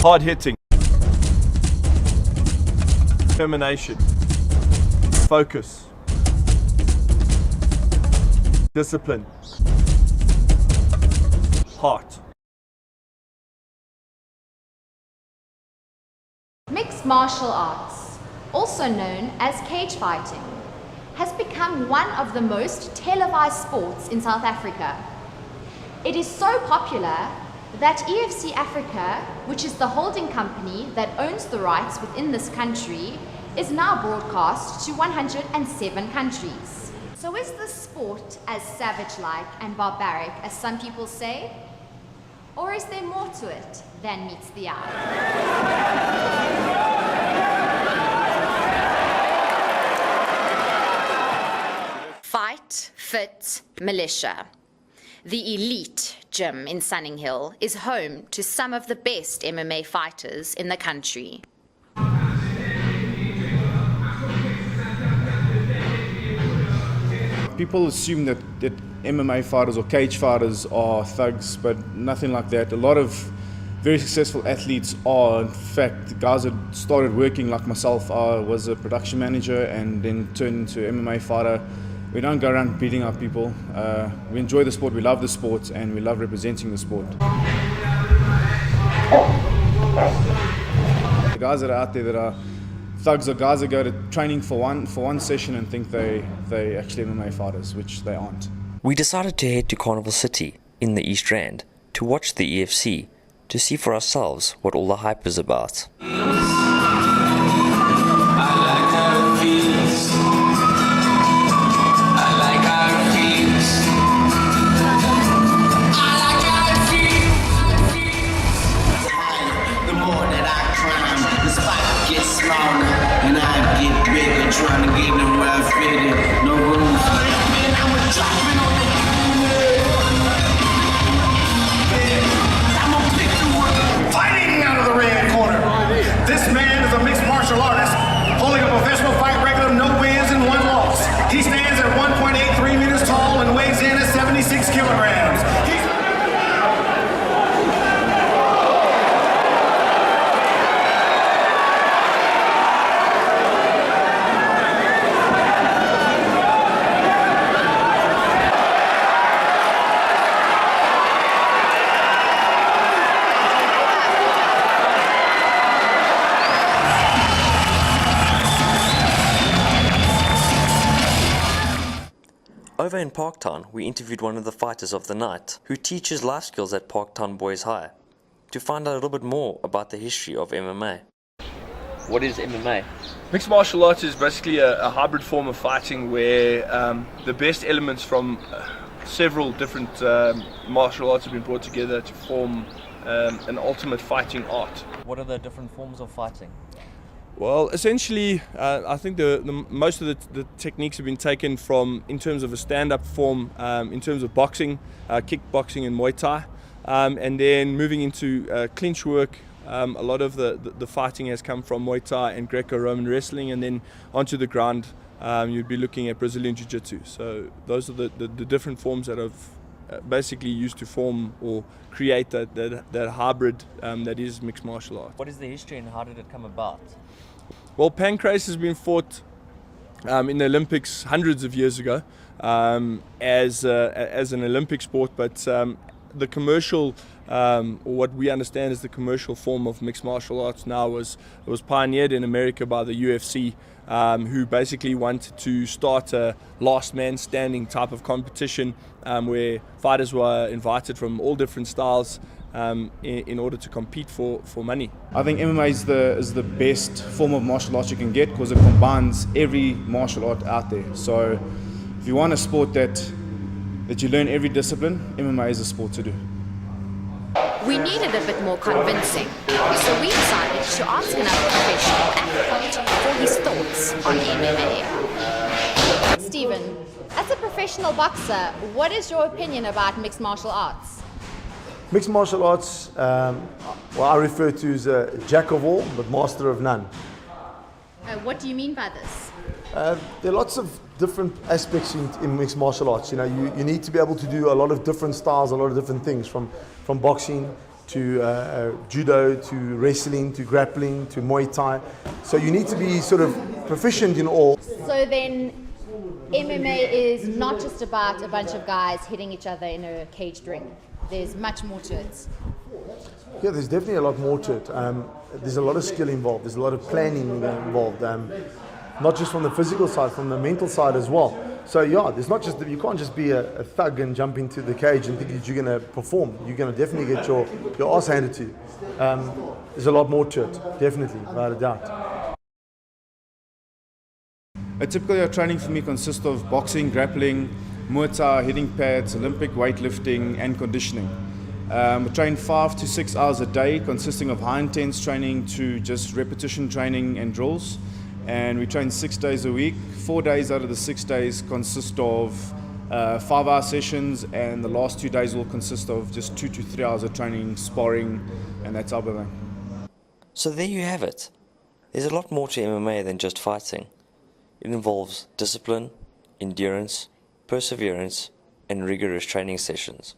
hard hitting, determination, focus, discipline, heart. Mixed martial arts, also known as cage fighting, has become one of the most televised sports in South Africa. It is so popular that EFC Africa, which is the holding company that owns the rights within this country, is now broadcast to 107 countries. So is this sport as savage-like and barbaric as some people say? Or is there more to it than meets the eye? Fight Fit Militia. The elite gym in Sunninghill is home to some of the best MMA fighters in the country. People assume that MMA fighters or cage fighters are thugs, but nothing like that. A lot of very successful athletes are, in fact, guys that started working like myself. I was a production manager and then turned into MMA fighter. We don't go around beating up people. We enjoy the sport, we love the sport, and we love representing the sport. The guys that are out there that are thugs are guys that go to training for one session and think they actually MMA fighters, which they aren't. We decided to head to Carnival City in the East Rand to watch the EFC, to see for ourselves what all the hype is about. And I get bigger, trying to get them where I fit in. No room for it. Man, I'm a dropping on the I'm a pick the one. Fighting out of the red corner. This man is a mixed martial artist, holding a professional fight record of no wins and 1 loss. He stands at 1.83 meters tall and weighs in at 76 kilograms. Over in Parktown, we interviewed one of the fighters of the night, who teaches life skills at Parktown Boys High, to find out a little bit more about the history of MMA. What is MMA? Mixed martial arts is basically a hybrid form of fighting where the best elements from several different martial arts have been brought together to form an ultimate fighting art. What are the different forms of fighting? Well, essentially, I think the most of the techniques have been taken from, in terms of a stand-up form, in terms of boxing, kickboxing and Muay Thai, and then moving into clinch work. A lot of the fighting has come from Muay Thai and Greco-Roman wrestling, and then onto the ground, you'd be looking at Brazilian Jiu-Jitsu. So those are the different forms that have basically used to form or create that hybrid that is mixed martial art. What is the history and how did it come about? Well, pancrase has been fought in the Olympics hundreds of years ago as an Olympic sport, but the commercial, or what we understand as the commercial form of mixed martial arts now was pioneered in America by the UFC, who basically wanted to start a last man standing type of competition where fighters were invited from all different styles in order to compete for money. I think MMA is the best form of martial arts you can get because it combines every martial art out there. So if you want a sport that you learn every discipline, MMA is a sport to do. We needed a bit more convincing, so we decided to ask another professional athlete for his thoughts on MMA. Stephen, as a professional boxer, what is your opinion about mixed martial arts? Mixed martial arts, what I refer to as a jack of all, but master of none. What do you mean by this? There are lots of different aspects in mixed martial arts. You know, you need to be able to do a lot of different styles, a lot of different things, from boxing to judo, to wrestling, to grappling, to Muay Thai. So you need to be sort of proficient in all. So then MMA is not just about a bunch of guys hitting each other in a caged ring. There's much more to it. Yeah, there's definitely a lot more to it. There's a lot of skill involved. There's a lot of planning involved. Not just from the physical side, from the mental side as well. So yeah, there's not just you can't just be a thug and jump into the cage and think that you're going to perform. You're going to definitely get your ass handed to you. There's a lot more to it, definitely, without a doubt. A typical training for me consists of boxing, grappling, Muay Thai, hitting pads, Olympic weightlifting, and conditioning. We train 5 to 6 hours a day, consisting of high intense training to just repetition training and drills. And we train 6 days a week. 4 days out of the 6 days consist of 5-hour sessions, and the last 2 days will consist of just 2 to 3 hours of training, sparring, and that's our thing. So there you have it. There's a lot more to MMA than just fighting. It involves discipline, endurance, perseverance, and rigorous training sessions.